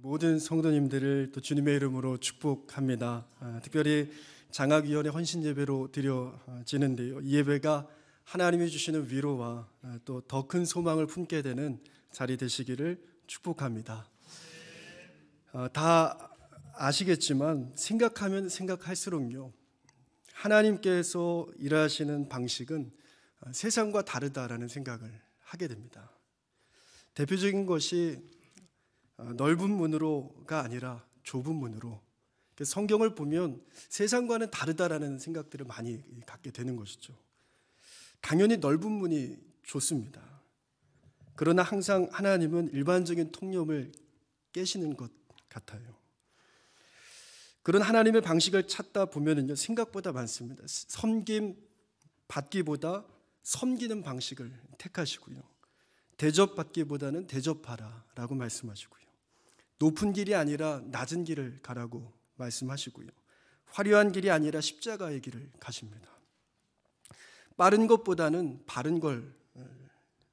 모든 성도님들을 또 주님의 이름으로 축복합니다. 특별히 장학위원회 헌신 예배로 드려지는데요. 이 예배가 하나님이 주시는 위로와 또 더 큰 소망을 품게 되는 자리 되시기를 축복합니다. 다 아시겠지만 생각하면 생각할수록요, 하나님께서 일하시는 방식은 세상과 다르다라는 생각을 하게 됩니다. 대표적인 것이 넓은 문으로가 아니라 좁은 문으로, 성경을 보면 세상과는 다르다라는 생각들을 많이 갖게 되는 것이죠. 당연히 넓은 문이 좋습니다. 그러나 항상 하나님은 일반적인 통념을 깨시는 것 같아요. 그런 하나님의 방식을 찾다 보면은요, 생각보다 많습니다. 섬김 받기보다 섬기는 방식을 택하시고요, 대접받기보다는 대접하라라고 말씀하시고요, 높은 길이 아니라 낮은 길을 가라고 말씀하시고요, 화려한 길이 아니라 십자가의 길을 가십니다. 빠른 것보다는 바른 걸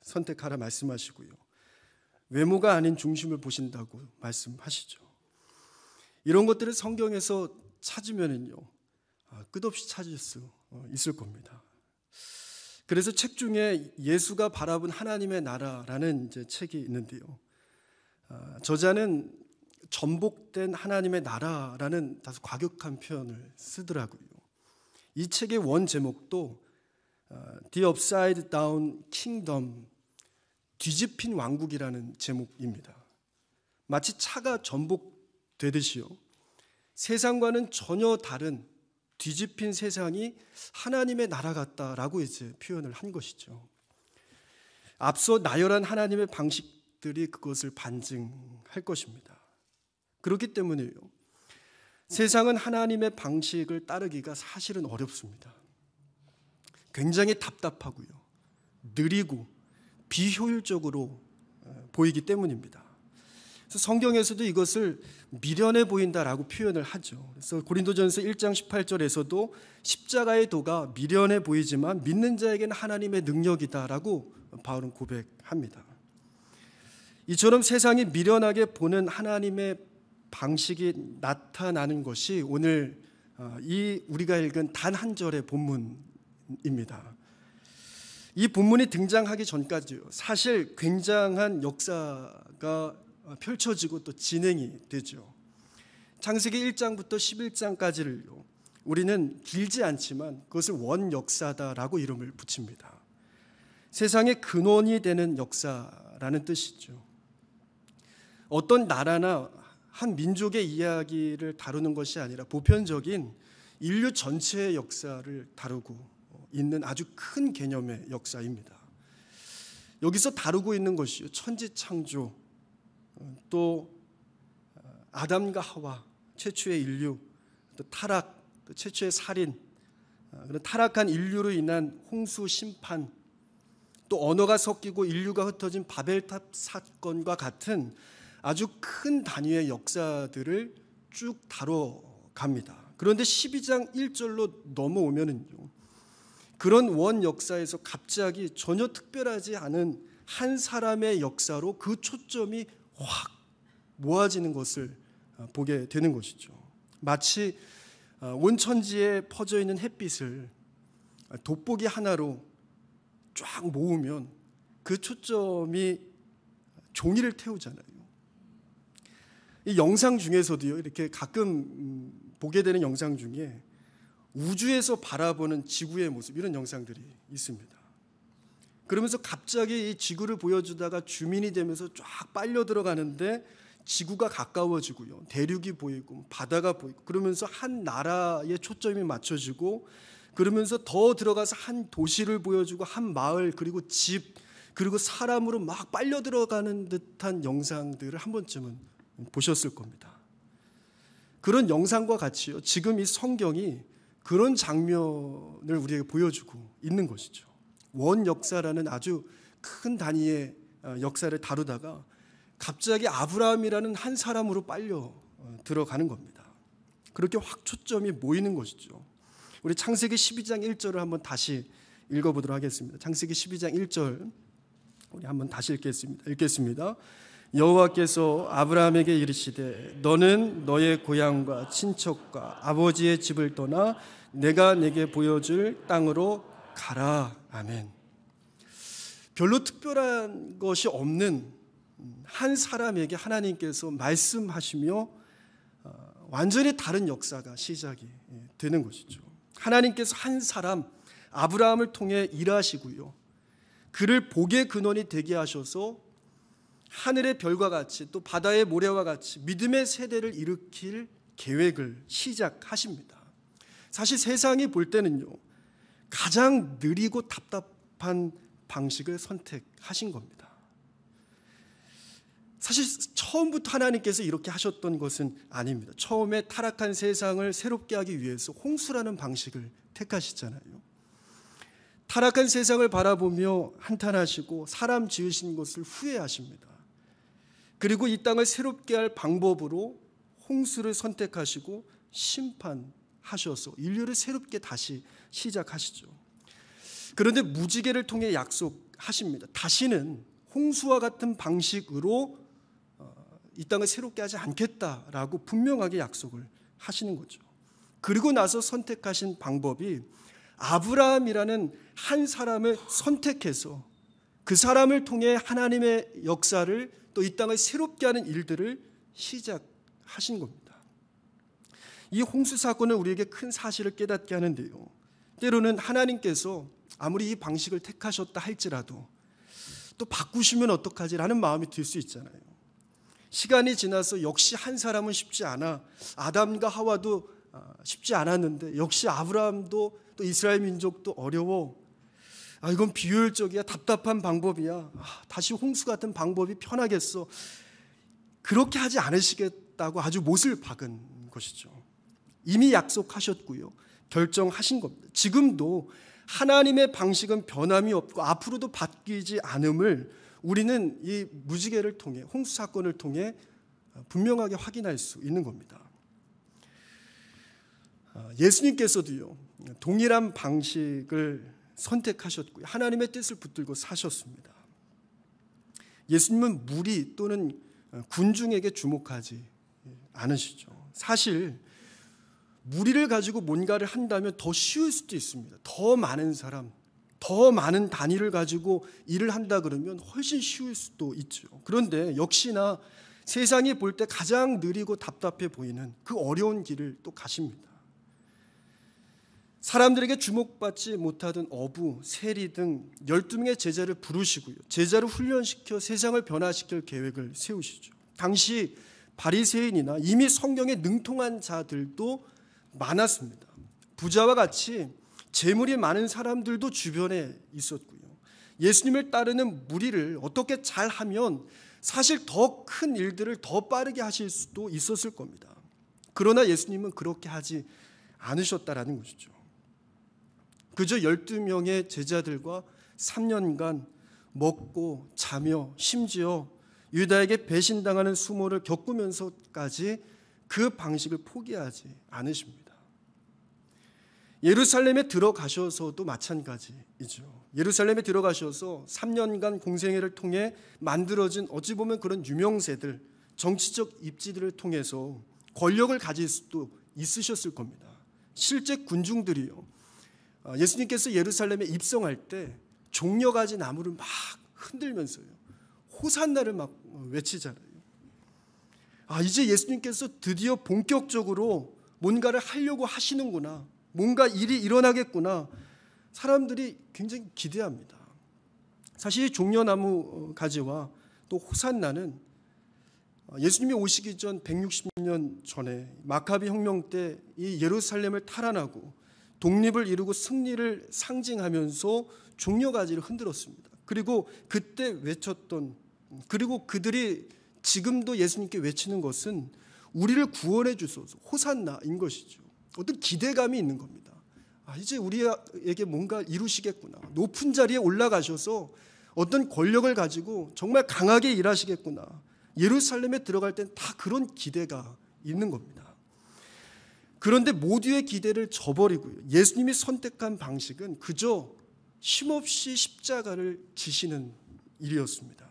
선택하라 말씀하시고요, 외모가 아닌 중심을 보신다고 말씀하시죠. 이런 것들을 성경에서 찾으면은요, 끝없이 찾을 수 있을 겁니다. 그래서 책 중에 예수가 바라본 하나님의 나라라는 책이 있는데요, 저자는 전복된 하나님의 나라라는 다소 과격한 표현을 쓰더라고요. 이 책의 원 제목도 The Upside Down Kingdom, 뒤집힌 왕국이라는 제목입니다. 마치 차가 전복되듯이요, 세상과는 전혀 다른 뒤집힌 세상이 하나님의 나라 같다라고 표현을 한 것이죠. 앞서 나열한 하나님의 방식들이 그것을 반증할 것입니다. 그렇기 때문에요, 세상은 하나님의 방식을 따르기가 사실은 어렵습니다. 굉장히 답답하고요, 느리고 비효율적으로 보이기 때문입니다. 그래서 성경에서도 이것을 미련해 보인다라고 표현을 하죠. 그래서 고린도전서 1장 18절에서도 십자가의 도가 미련해 보이지만 믿는 자에게는 하나님의 능력이다라고 바울은 고백합니다. 이처럼 세상이 미련하게 보는 하나님의 방식이 나타나는 것이 오늘 이 우리가 읽은 단 한 절의 본문입니다. 이 본문이 등장하기 전까지요, 사실 굉장한 역사가 펼쳐지고 또 진행이 되죠. 창세기 1장부터 11장까지를요, 우리는 길지 않지만 그것을 원 역사다라고 이름을 붙입니다. 세상의 근원이 되는 역사라는 뜻이죠. 어떤 나라나 한 민족의 이야기를 다루는 것이 아니라 보편적인 인류 전체의 역사를 다루고 있는 아주 큰 개념의 역사입니다. 여기서 다루고 있는 것이 천지창조, 또 아담과 하와, 최초의 인류, 또 타락, 또 최초의 살인, 그런 타락한 인류로 인한 홍수 심판, 또 언어가 섞이고 인류가 흩어진 바벨탑 사건과 같은 아주 큰 단위의 역사들을 쭉 다뤄갑니다. 그런데 12장 1절로 넘어오면은요, 그런 원 역사에서 갑자기 전혀 특별하지 않은 한 사람의 역사로 그 초점이 확 모아지는 것을 보게 되는 것이죠. 마치 온 천지에 퍼져 있는 햇빛을 돋보기 하나로 쫙 모으면 그 초점이 종이를 태우잖아요. 이 영상 중에서도요, 이렇게 가끔 보게 되는 영상 중에 우주에서 바라보는 지구의 모습, 이런 영상들이 있습니다. 그러면서 갑자기 이 지구를 보여주다가 주민이 되면서 쫙 빨려 들어가는데 지구가 가까워지고요, 대륙이 보이고 바다가 보이고, 그러면서 한 나라에 초점이 맞춰지고, 그러면서 더 들어가서 한 도시를 보여주고 한 마을, 그리고 집, 그리고 사람으로 막 빨려 들어가는 듯한 영상들을 한 번쯤은 보셨을 겁니다. 그런 영상과 같이요, 지금 이 성경이 그런 장면을 우리에게 보여주고 있는 것이죠. 원 역사라는 아주 큰 단위의 역사를 다루다가 갑자기 아브라함이라는 한 사람으로 빨려 들어가는 겁니다. 그렇게 확 초점이 모이는 것이죠. 우리 창세기 12장 1절을 한번 다시 읽어보도록 하겠습니다. 창세기 12장 1절 우리 한번 다시 읽겠습니다. 여호와께서 아브라함에게 이르시되 너는 너의 고향과 친척과 아버지의 집을 떠나 내가 내게 보여줄 땅으로 가라. 아멘. 별로 특별한 것이 없는 한 사람에게 하나님께서 말씀하시며 완전히 다른 역사가 시작이 되는 것이죠. 하나님께서 한 사람 아브라함을 통해 일하시고요, 그를 복의 근원이 되게 하셔서 하늘의 별과 같이 또 바다의 모래와 같이 믿음의 세대를 일으킬 계획을 시작하십니다. 사실 세상이 볼 때는요, 가장 느리고 답답한 방식을 선택하신 겁니다. 사실 처음부터 하나님께서 이렇게 하셨던 것은 아닙니다. 처음에 타락한 세상을 새롭게 하기 위해서 홍수라는 방식을 택하시잖아요. 타락한 세상을 바라보며 한탄하시고 사람 지으신 것을 후회하십니다. 그리고 이 땅을 새롭게 할 방법으로 홍수를 선택하시고 심판하셔서 인류를 새롭게 다시 시작하시죠. 그런데 무지개를 통해 약속하십니다. 다시는 홍수와 같은 방식으로 이 땅을 새롭게 하지 않겠다라고 분명하게 약속을 하시는 거죠. 그리고 나서 선택하신 방법이 아브라함이라는 한 사람을 선택해서 그 사람을 통해 하나님의 역사를 또 이 땅을 새롭게 하는 일들을 시작하신 겁니다. 이 홍수 사건은 우리에게 큰 사실을 깨닫게 하는데요, 때로는 하나님께서 아무리 이 방식을 택하셨다 할지라도 또 바꾸시면 어떡하지라는 마음이 들 수 있잖아요. 시간이 지나서 역시 한 사람은 쉽지 않아. 아담과 하와도 쉽지 않았는데 역시 아브라함도 또 이스라엘 민족도 어려워. 이건 비효율적이야. 답답한 방법이야. 다시 홍수 같은 방법이 편하겠어. 그렇게 하지 않으시겠다고 아주 못을 박은 것이죠. 이미 약속하셨고요, 결정하신 겁니다. 지금도 하나님의 방식은 변함이 없고 앞으로도 바뀌지 않음을 우리는 이 무지개를 통해, 홍수 사건을 통해 분명하게 확인할 수 있는 겁니다. 예수님께서도요, 동일한 방식을 선택하셨고요, 하나님의 뜻을 붙들고 사셨습니다. 예수님은 무리 또는 군중에게 주목하지 않으시죠. 사실 무리를 가지고 뭔가를 한다면 더 쉬울 수도 있습니다. 더 많은 사람, 더 많은 단위를 가지고 일을 한다 그러면 훨씬 쉬울 수도 있죠. 그런데 역시나 세상이 볼 때 가장 느리고 답답해 보이는 그 어려운 길을 또 가십니다. 사람들에게 주목받지 못하던 어부, 세리 등 12명의 제자를 부르시고요, 제자를 훈련시켜 세상을 변화시킬 계획을 세우시죠. 당시 바리새인이나 이미 성경에 능통한 자들도 많았습니다. 부자와 같이 재물이 많은 사람들도 주변에 있었고요, 예수님을 따르는 무리를 어떻게 잘하면 사실 더 큰 일들을 더 빠르게 하실 수도 있었을 겁니다. 그러나 예수님은 그렇게 하지 않으셨다라는 것이죠. 그저 12명의 제자들과 3년간 먹고 자며 심지어 유다에게 배신당하는 수모를 겪으면서까지 그 방식을 포기하지 않으십니다. 예루살렘에 들어가셔서도 마찬가지이죠. 예루살렘에 들어가셔서 3년간 공생애를 통해 만들어진 어찌 보면 그런 유명세들, 정치적 입지들을 통해서 권력을 가질 수도 있으셨을 겁니다. 실제 군중들이요, 예수님께서 예루살렘에 입성할 때 종려가지 나무를 막 흔들면서요, 호산나를 막 외치잖아요. 이제 예수님께서 드디어 본격적으로 뭔가를 하려고 하시는구나, 뭔가 일이 일어나겠구나, 사람들이 굉장히 기대합니다. 사실 종려나무 가지와 또 호산나는 예수님이 오시기 전 160년 전에 마카비 혁명 때 이 예루살렘을 탈환하고 독립을 이루고 승리를 상징하면서 종려가지를 흔들었습니다. 그리고 그때 외쳤던, 그리고 그들이 지금도 예수님께 외치는 것은 우리를 구원해 주소서, 호산나인 것이죠. 어떤 기대감이 있는 겁니다. 이제 우리에게 뭔가 이루시겠구나, 높은 자리에 올라가셔서 어떤 권력을 가지고 정말 강하게 일하시겠구나, 예루살렘에 들어갈 땐 다 그런 기대가 있는 겁니다. 그런데 모두의 기대를 저버리고요, 예수님이 선택한 방식은 그저 쉼없이 십자가를 지시는 일이었습니다.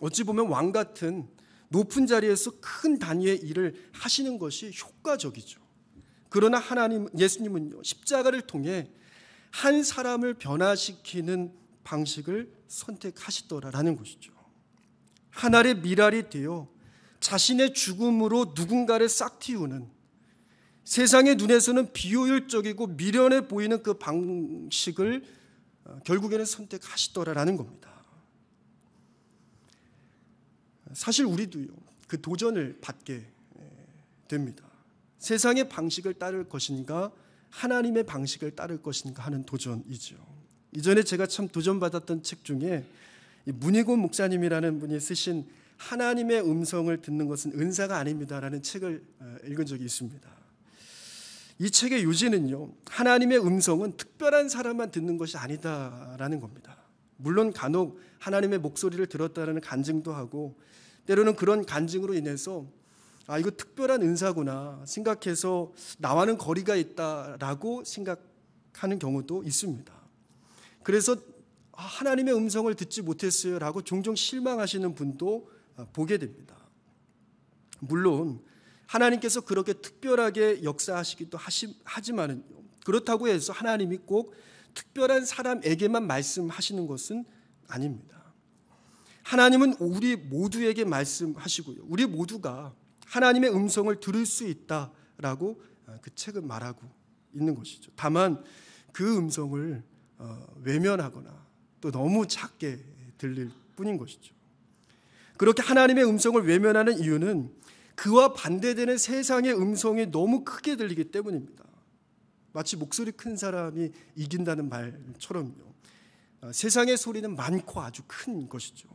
어찌 보면 왕 같은 높은 자리에서 큰 단위의 일을 하시는 것이 효과적이죠. 그러나 예수님은요, 십자가를 통해 한 사람을 변화시키는 방식을 선택하시더라라는 것이죠. 한 알의 밀알이 되어 자신의 죽음으로 누군가를 싹틔우는, 세상의 눈에서는 비효율적이고 미련해 보이는 그 방식을 결국에는 선택하시더라라는 겁니다. 사실 우리도요, 그 도전을 받게 됩니다. 세상의 방식을 따를 것인가, 하나님의 방식을 따를 것인가 하는 도전이죠. 이전에 제가 참 도전받았던 책 중에 문희곤 목사님이라는 분이 쓰신 하나님의 음성을 듣는 것은 은사가 아닙니다라는 책을 읽은 적이 있습니다. 이 책의 요지는요, 하나님의 음성은 특별한 사람만 듣는 것이 아니다라는 겁니다. 물론 간혹 하나님의 목소리를 들었다는 간증도 하고, 때로는 그런 간증으로 인해서 이거 특별한 은사구나 생각해서 나와는 거리가 있다라고 생각하는 경우도 있습니다. 그래서 하나님의 음성을 듣지 못했어요 라고 종종 실망하시는 분도 보게 됩니다. 물론 하나님께서 그렇게 특별하게 역사하시기도 하지만은, 그렇다고 해서 하나님이 꼭 특별한 사람에게만 말씀하시는 것은 아닙니다. 하나님은 우리 모두에게 말씀하시고요, 우리 모두가 하나님의 음성을 들을 수 있다라고 그 책은 말하고 있는 것이죠. 다만 그 음성을 외면하거나 또 너무 작게 들릴 뿐인 것이죠. 그렇게 하나님의 음성을 외면하는 이유는 그와 반대되는 세상의 음성이 너무 크게 들리기 때문입니다. 마치 목소리 큰 사람이 이긴다는 말처럼요, 세상의 소리는 많고 아주 큰 것이죠.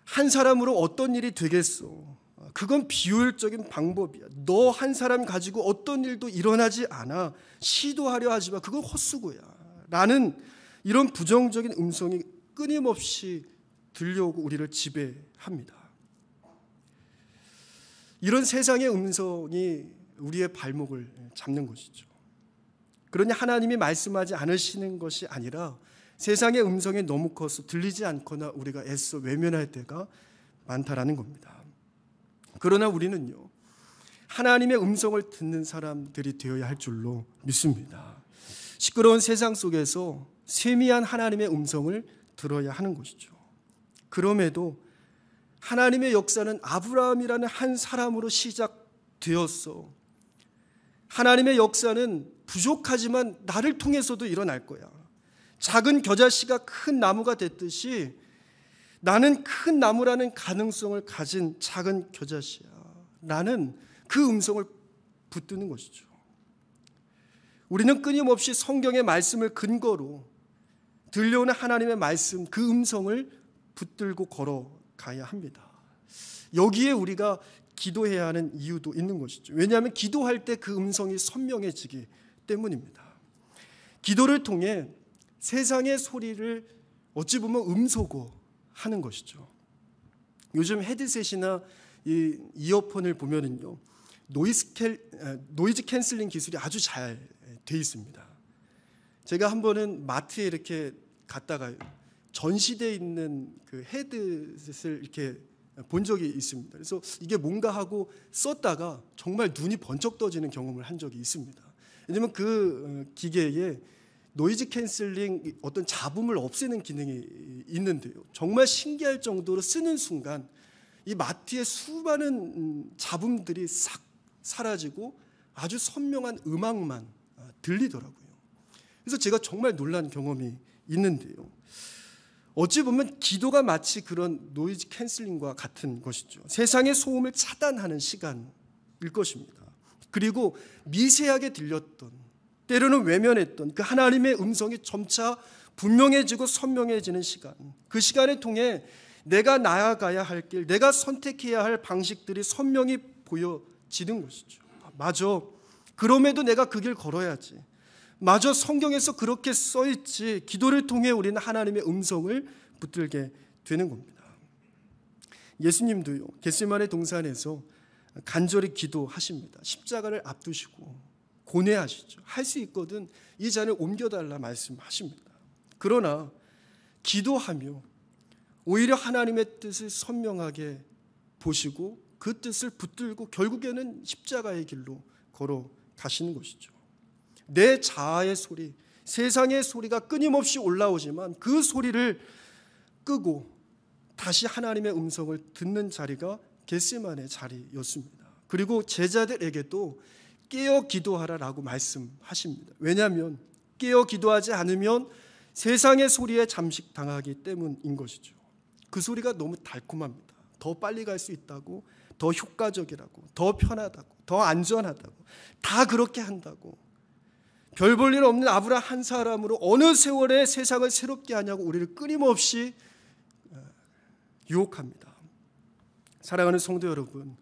한 사람으로 어떤 일이 되겠소? 그건 비효율적인 방법이야. 너 한 사람 가지고 어떤 일도 일어나지 않아. 시도하려 하지 마. 그건 헛수고야. 라는 이런 부정적인 음성이 끊임없이 들려오고 우리를 지배합니다. 이런 세상의 음성이 우리의 발목을 잡는 것이죠. 그러니 하나님이 말씀하지 않으시는 것이 아니라 세상의 음성이 너무 커서 들리지 않거나 우리가 애써 외면할 때가 많다라는 겁니다. 그러나 우리는요, 하나님의 음성을 듣는 사람들이 되어야 할 줄로 믿습니다. 시끄러운 세상 속에서 세미한 하나님의 음성을 들어야 하는 것이죠. 그럼에도 하나님의 역사는 아브라함이라는 한 사람으로 시작되었어. 하나님의 역사는 부족하지만 나를 통해서도 일어날 거야. 작은 겨자씨가 큰 나무가 됐듯이 나는 큰 나무라는 가능성을 가진 작은 겨자씨야. 라는 그 음성을 붙드는 것이죠. 우리는 끊임없이 성경의 말씀을 근거로 들려오는 하나님의 말씀, 그 음성을 붙들고 걸어가야 합니다. 여기에 우리가 기도해야 하는 이유도 있는 것이죠. 왜냐하면 기도할 때 그 음성이 선명해지기 때문입니다. 기도를 통해 세상의 소리를 어찌 보면 음소거하는 것이죠. 요즘 헤드셋이나 이 이어폰을 보면은요, 노이즈 캔슬링 기술이 아주 잘 돼 있습니다. 제가 한 번은 마트에 이렇게 갔다가 전시되어 있는 그 헤드셋을 이렇게 본 적이 있습니다. 그래서 이게 뭔가 하고 썼다가 정말 눈이 번쩍 떠지는 경험을 한 적이 있습니다. 왜냐하면 그 기계에 노이즈 캔슬링 어떤 잡음을 없애는 기능이 있는데요, 정말 신기할 정도로 쓰는 순간 이 마트의 수많은 잡음들이 싹 사라지고 아주 선명한 음악만 들리더라고요. 그래서 제가 정말 놀란 경험이 있는데요, 어찌 보면 기도가 마치 그런 노이즈 캔슬링과 같은 것이죠. 세상의 소음을 차단하는 시간일 것입니다. 그리고 미세하게 들렸던, 때로는 외면했던 그 하나님의 음성이 점차 분명해지고 선명해지는 시간, 그 시간을 통해 내가 나아가야 할 길, 내가 선택해야 할 방식들이 선명히 보여지는 것이죠. 맞아, 그럼에도 내가 그 길 걸어야지. 맞아, 성경에서 그렇게 써있지. 기도를 통해 우리는 하나님의 음성을 붙들게 되는 겁니다. 예수님도요, 겟세마네 동산에서 간절히 기도하십니다. 십자가를 앞두시고 고뇌하시죠. 할 수 있거든 이 잔을 옮겨달라 말씀하십니다. 그러나 기도하며 오히려 하나님의 뜻을 선명하게 보시고 그 뜻을 붙들고 결국에는 십자가의 길로 걸어가시는 것이죠. 내 자아의 소리, 세상의 소리가 끊임없이 올라오지만 그 소리를 끄고 다시 하나님의 음성을 듣는 자리가 겟세마네 자리였습니다. 그리고 제자들에게도 깨어 기도하라라고 말씀하십니다. 왜냐하면 깨어 기도하지 않으면 세상의 소리에 잠식당하기 때문인 것이죠. 그 소리가 너무 달콤합니다. 더 빨리 갈 수 있다고, 더 효과적이라고, 더 편하다고, 더 안전하다고, 다 그렇게 한다고, 별 볼 일 없는 아브라함 한 사람으로 어느 세월에 세상을 새롭게 하냐고 우리를 끊임없이 유혹합니다. 사랑하는 성도 여러분,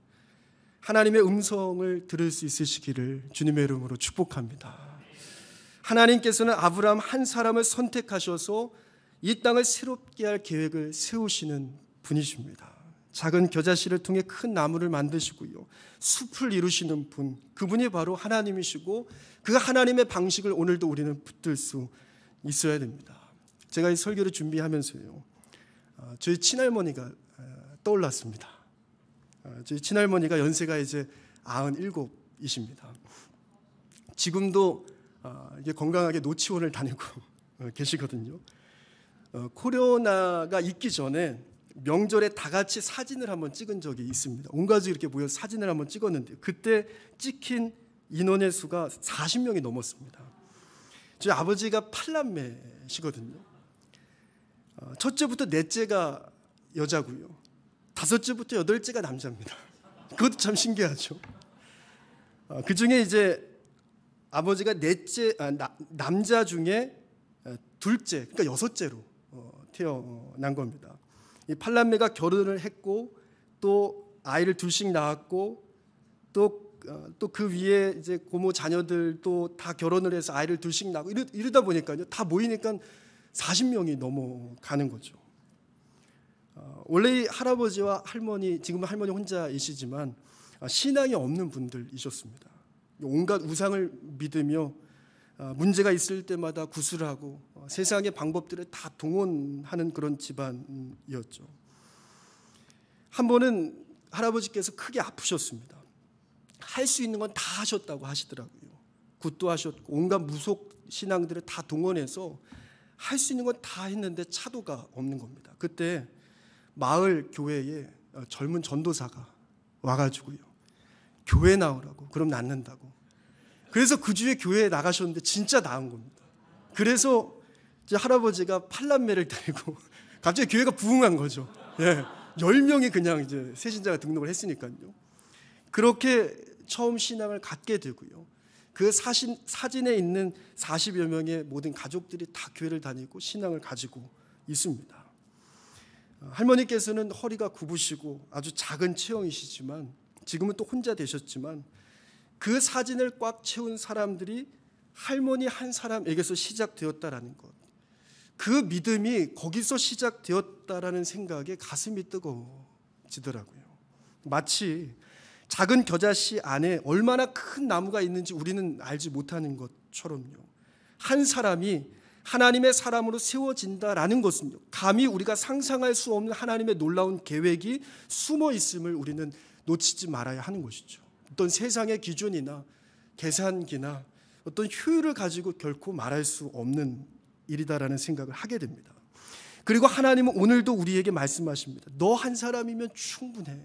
하나님의 음성을 들을 수 있으시기를 주님의 이름으로 축복합니다. 하나님께서는 아브라함 한 사람을 선택하셔서 이 땅을 새롭게 할 계획을 세우시는 분이십니다. 작은 겨자씨를 통해 큰 나무를 만드시고요, 숲을 이루시는 분, 그분이 바로 하나님이시고 그 하나님의 방식을 오늘도 우리는 붙들 수 있어야 됩니다. 제가 이 설교를 준비하면서요, 저희 친할머니가 떠올랐습니다. 저희 친할머니가 연세가 이제 97이십니다. 지금도 이게 건강하게 노치원을 다니고 계시거든요. 코로나가 있기 전에 명절에 다 같이 사진을 한번 찍은 적이 있습니다. 온 가족이 이렇게 모여 사진을 한번 찍었는데 그때 찍힌 인원의 수가 40명이 넘었습니다. 저희 아버지가 8남매시거든요. 첫째부터 넷째가 여자고요, 다섯째부터 여덟째가 남자입니다. 그것도 참 신기하죠. 그 중에 이제 아버지가 남자 중에 둘째, 그러니까 여섯째로 태어난 겁니다. 이 8남매가 결혼을 했고 또 아이를 둘씩 낳았고 또 그 위에 이제 고모 자녀들도 다 결혼을 해서 아이를 둘씩 낳고 이러다 보니까요, 다 모이니까 40명이 넘어가는 거죠. 원래 할아버지와 할머니, 지금은 할머니 혼자이시지만 신앙이 없는 분들이셨습니다. 온갖 우상을 믿으며 문제가 있을 때마다 구술하고 세상의 방법들을 다 동원하는 그런 집안이었죠. 한 번은 할아버지께서 크게 아프셨습니다. 할 수 있는 건 다 하셨다고 하시더라고요. 굿도 하셨고 온갖 무속 신앙들을 다 동원해서 할 수 있는 건 다 했는데 차도가 없는 겁니다. 그때 마을 교회에 젊은 전도사가 와가지고요, 교회 나오라고, 그럼 낫는다고. 그래서 그 주에 교회에 나가셨는데 진짜 나은 겁니다. 그래서 이제 할아버지가 8남매를 데리고 갑자기 교회가 부흥한 거죠. 10명이 그냥 이제 새신자가 등록을 했으니까요. 그렇게 처음 신앙을 갖게 되고요, 그 사진에 있는 40여 명의 모든 가족들이 다 교회를 다니고 신앙을 가지고 있습니다. 할머니께서는 허리가 굽으시고 아주 작은 체형이시지만 지금은 또 혼자 되셨지만 그 사진을 꽉 채운 사람들이 할머니 한 사람에게서 시작되었다라는 것, 그 믿음이 거기서 시작되었다라는 생각에 가슴이 뜨거워지더라고요. 마치 작은 겨자씨 안에 얼마나 큰 나무가 있는지 우리는 알지 못하는 것처럼요, 한 사람이 하나님의 사람으로 세워진다라는 것은요, 감히 우리가 상상할 수 없는 하나님의 놀라운 계획이 숨어 있음을 우리는 놓치지 말아야 하는 것이죠. 어떤 세상의 기준이나 계산기나 어떤 효율을 가지고 결코 말할 수 없는 일이다라는 생각을 하게 됩니다. 그리고 하나님은 오늘도 우리에게 말씀하십니다. 너 한 사람이면 충분해.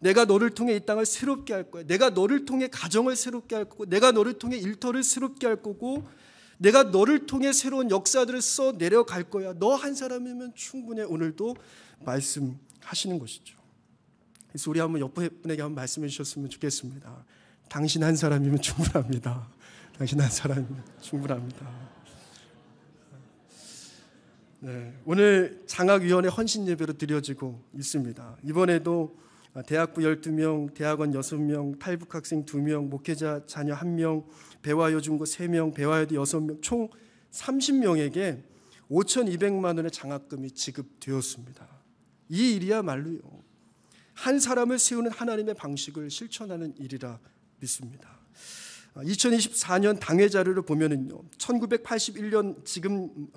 내가 너를 통해 이 땅을 새롭게 할 거야. 내가 너를 통해 가정을 새롭게 할 거고, 내가 너를 통해 일터를 새롭게 할 거고, 내가 너를 통해 새로운 역사들을 써 내려갈 거야. 너 한 사람이면 충분해. 오늘도 말씀하시는 것이죠. 그래서 우리 한번 옆에 분에게 한번 말씀해 주셨으면 좋겠습니다. 당신 한 사람이면 충분합니다. 당신 한 사람이면 충분합니다. 네, 오늘 장학위원회 헌신 예배로 드려지고 있습니다. 이번에도 대학부 12명, 대학원 6명, 탈북학생 2명, 목회자 자녀 1명, 배화여중고 3명, 배화여대 6명, 총 30명에게 5,200만 원의 장학금이 지급되었습니다. 이 일이야말로요, 한 사람을 세우는 하나님의 방식을 실천하는 일이라 믿습니다. 2024년 당회 자료를 보면은요, 1981년 지금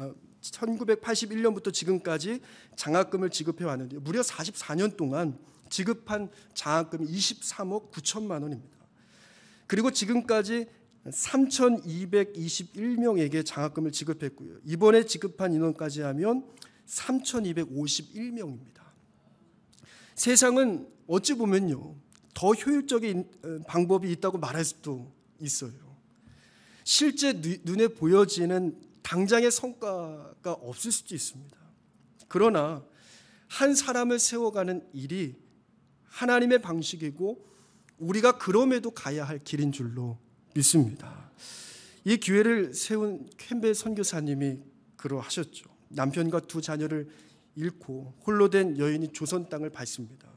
1981년부터 지금까지 장학금을 지급해 왔는데요. 무려 44년 동안 지급한 장학금이 23억 9천만 원입니다. 그리고 지금까지 3,221명에게 장학금을 지급했고요. 이번에 지급한 인원까지 하면 3,251명입니다. 세상은 어찌 보면요, 더 효율적인 방법이 있다고 말할 수도 있어요. 실제 눈에 보여지는 당장의 성과가 없을 수도 있습니다. 그러나 한 사람을 세워가는 일이 하나님의 방식이고 우리가 그럼에도 가야 할 길인 줄로 믿습니다. 이 교회를 세운 캠벨 선교사님이 그러하셨죠. 남편과 두 자녀를 잃고 홀로 된 여인이 조선 땅을 밟습니다.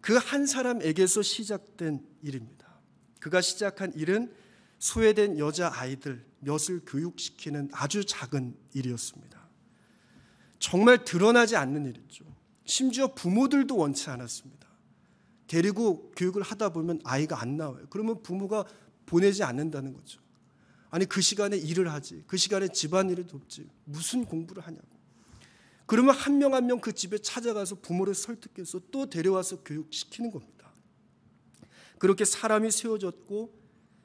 그 한 사람에게서 시작된 일입니다. 그가 시작한 일은 소외된 여자아이들 몇을 교육시키는 아주 작은 일이었습니다. 정말 드러나지 않는 일이죠. 심지어 부모들도 원치 않았습니다. 데리고 교육을 하다 보면 아이가 안 나와요. 그러면 부모가 보내지 않는다는 거죠. 아니, 그 시간에 일을 하지, 그 시간에 집안일을 돕지, 무슨 공부를 하냐고. 그러면 한 명 한 명 그 집에 찾아가서 부모를 설득해서 또 데려와서 교육시키는 겁니다. 그렇게 사람이 세워졌고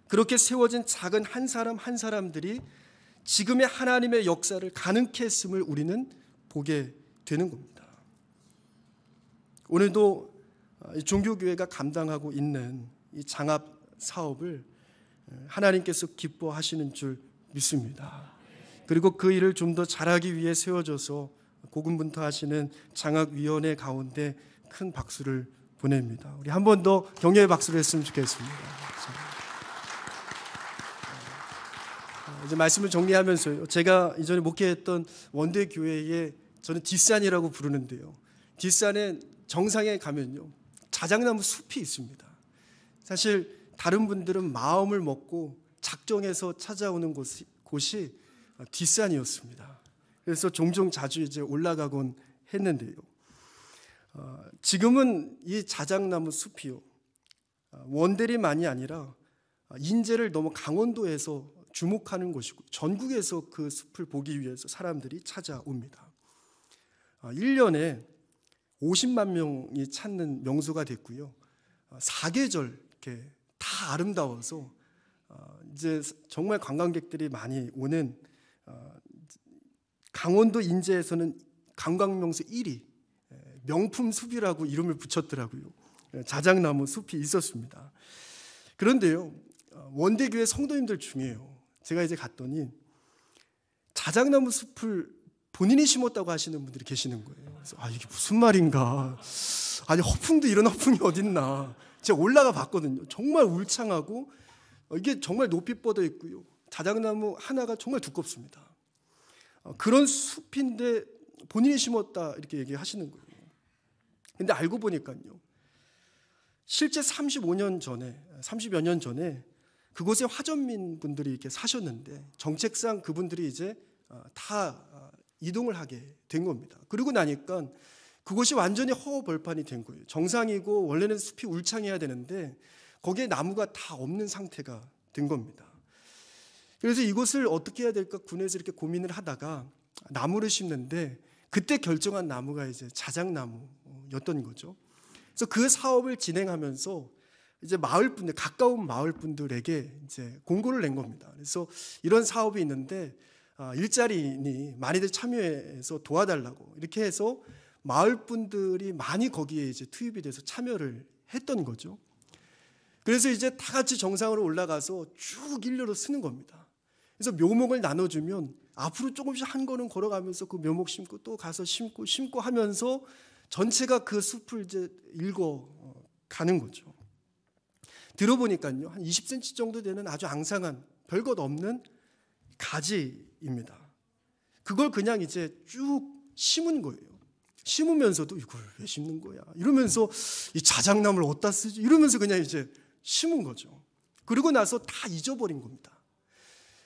그렇게 세워진 작은 한 사람 한 사람들이 지금의 하나님의 역사를 가능케 했음을 우리는 보게 되는 겁니다. 오늘도 종교교회가 감당하고 있는 이 장합 사업을 하나님께서 기뻐하시는 줄 믿습니다. 그리고 그 일을 좀 더 잘하기 위해 세워져서 고군분투하시는 장학위원회 가운데 큰 박수를 보냅니다. 우리 한 번 더 격려의 박수를 했으면 좋겠습니다. 이제 말씀을 정리하면서요, 제가 이전에 목회했던 원대교회에 저는 뒷산이라고 부르는데요, 뒷산에 정상에 가면요 자작나무 숲이 있습니다. 사실 다른 분들은 마음을 먹고 작정해서 찾아오는 곳이 뒷산이었습니다. 그래서 종종 자주 이제 올라가곤 했는데요, 지금은 이 자작나무 숲이요, 원대리만이 아니라 인제를 넘어 강원도에서 주목하는 곳이고 전국에서 그 숲을 보기 위해서 사람들이 찾아옵니다. 1년에 50만 명이 찾는 명소가 됐고요. 4계절 이렇게 다 아름다워서 이제 정말 관광객들이 많이 오는 강원도 인제에서는 관광명소 1위 명품 숲이라고 이름을 붙였더라고요. 자작나무 숲이 있었습니다. 그런데요, 원대교회 성도님들 중에요, 제가 이제 갔더니 자작나무 숲을 본인이 심었다고 하시는 분들이 계시는 거예요. 그래서 이게 무슨 말인가? 아니, 허풍도 이런 허풍이 어딨나? 제가 올라가 봤거든요. 정말 울창하고 이게 정말 높이 뻗어 있고요. 자작나무 하나가 정말 두껍습니다. 그런 숲인데 본인이 심었다 이렇게 얘기하시는 거예요. 근데 알고 보니까요, 실제 35년 전에, 30여 년 전에 그곳에 화전민 분들이 이렇게 사셨는데 정책상 그분들이 이제 다 이동을 하게 된 겁니다. 그러고 나니까 그곳이 완전히 허허벌판이 된 거예요. 정상이고 원래는 숲이 울창해야 되는데 거기에 나무가 다 없는 상태가 된 겁니다. 그래서 이곳을 어떻게 해야 될까 군에서 이렇게 고민을 하다가 나무를 심는데 그때 결정한 나무가 이제 자작나무였던 거죠. 그래서 그 사업을 진행하면서 이제 마을 분들, 가까운 마을 분들에게 이제 공고를 낸 겁니다. 그래서 이런 사업이 있는데 일자리인이 많이들 참여해서 도와달라고 이렇게 해서 마을 분들이 많이 거기에 이제 투입이 돼서 참여를 했던 거죠. 그래서 이제 다 같이 정상으로 올라가서 쭉 일렬로 쓰는 겁니다. 그래서 묘목을 나눠주면 앞으로 조금씩 한 걸음 걸어가면서 그 묘목 심고 또 가서 심고 하면서 전체가 그 숲을 이제 읽어 가는 거죠. 들어보니까요, 한 20cm 정도 되는 아주 앙상한 별것 없는 가지입니다. 그걸 그냥 이제 쭉 심은 거예요. 심으면서도 이걸 왜 심는 거야? 이러면서 이 자작나무를 어디다 쓰지? 이러면서 그냥 이제 심은 거죠. 그러고 나서 다 잊어버린 겁니다.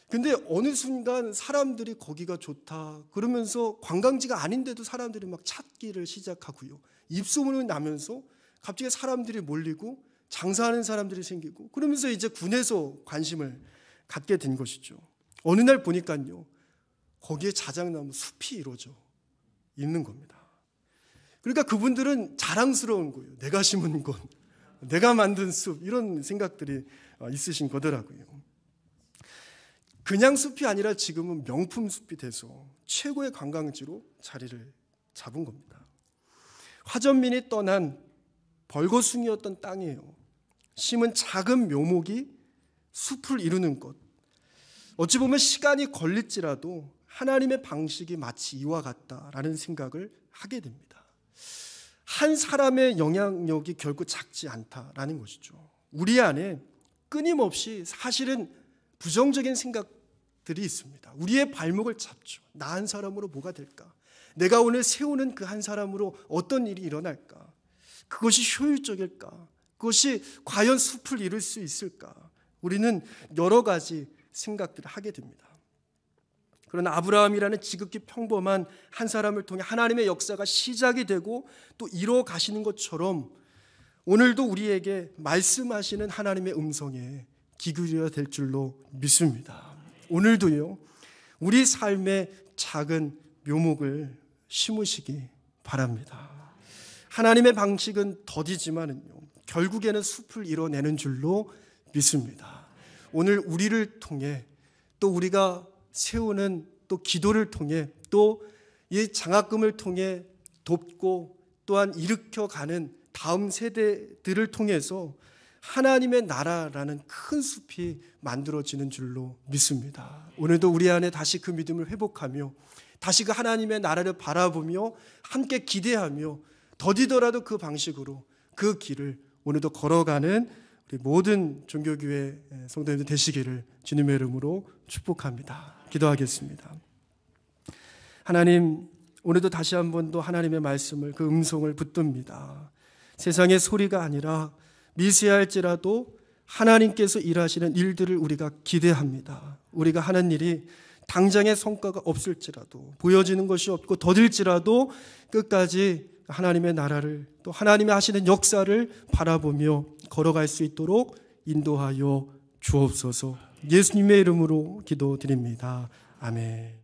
근데 어느 순간 사람들이 거기가 좋다 그러면서 관광지가 아닌데도 사람들이 막 찾기를 시작하고요. 입소문이 나면서 갑자기 사람들이 몰리고 장사하는 사람들이 생기고 그러면서 이제 군에서 관심을 갖게 된 것이죠. 어느 날 보니까요, 거기에 자작나무 숲이 이루어져 있는 겁니다. 그러니까 그분들은 자랑스러운 거예요. 내가 심은 곳, 내가 만든 숲, 이런 생각들이 있으신 거더라고요. 그냥 숲이 아니라 지금은 명품 숲이 돼서 최고의 관광지로 자리를 잡은 겁니다. 화전민이 떠난 벌거숭이였던 땅이에요. 심은 작은 묘목이 숲을 이루는 것. 어찌 보면 시간이 걸릴지라도 하나님의 방식이 마치 이와 같다라는 생각을 하게 됩니다. 한 사람의 영향력이 결코 작지 않다라는 것이죠. 우리 안에 끊임없이 사실은 부정적인 생각들이 있습니다. 우리의 발목을 잡죠. 나 한 사람으로 뭐가 될까? 내가 오늘 세우는 그 한 사람으로 어떤 일이 일어날까? 그것이 효율적일까? 그것이 과연 숲을 이룰 수 있을까? 우리는 여러 가지 생각들을 하게 됩니다. 그러나 아브라함이라는 지극히 평범한 한 사람을 통해 하나님의 역사가 시작이 되고 또 이루어 가시는 것처럼 오늘도 우리에게 말씀하시는 하나님의 음성에 귀 기울여야 될 줄로 믿습니다. 오늘도요, 우리 삶의 작은 묘목을 심으시기 바랍니다. 하나님의 방식은 더디지만은요, 결국에는 숲을 이뤄내는 줄로 믿습니다. 오늘 우리를 통해 또 우리가 세우는 또 기도를 통해 또 이 장학금을 통해 돕고 또한 일으켜가는 다음 세대들을 통해서 하나님의 나라라는 큰 숲이 만들어지는 줄로 믿습니다. 오늘도 우리 안에 다시 그 믿음을 회복하며 다시 그 하나님의 나라를 바라보며 함께 기대하며 더디더라도 그 방식으로 그 길을 오늘도 걸어가는 우리 모든 종교교회 성도님들 되시기를 주님의 이름으로 축복합니다. 기도하겠습니다. 하나님, 오늘도 다시 한 번 더 하나님의 말씀을, 그 음성을 붙듭니다. 세상의 소리가 아니라 미세할지라도 하나님께서 일하시는 일들을 우리가 기대합니다. 우리가 하는 일이 당장의 성과가 없을지라도, 보여지는 것이 없고 더딜지라도 끝까지 하나님의 나라를 또 하나님의 하시는 역사를 바라보며 걸어갈 수 있도록 인도하여 주옵소서. 예수님의 이름으로 기도드립니다. 아멘.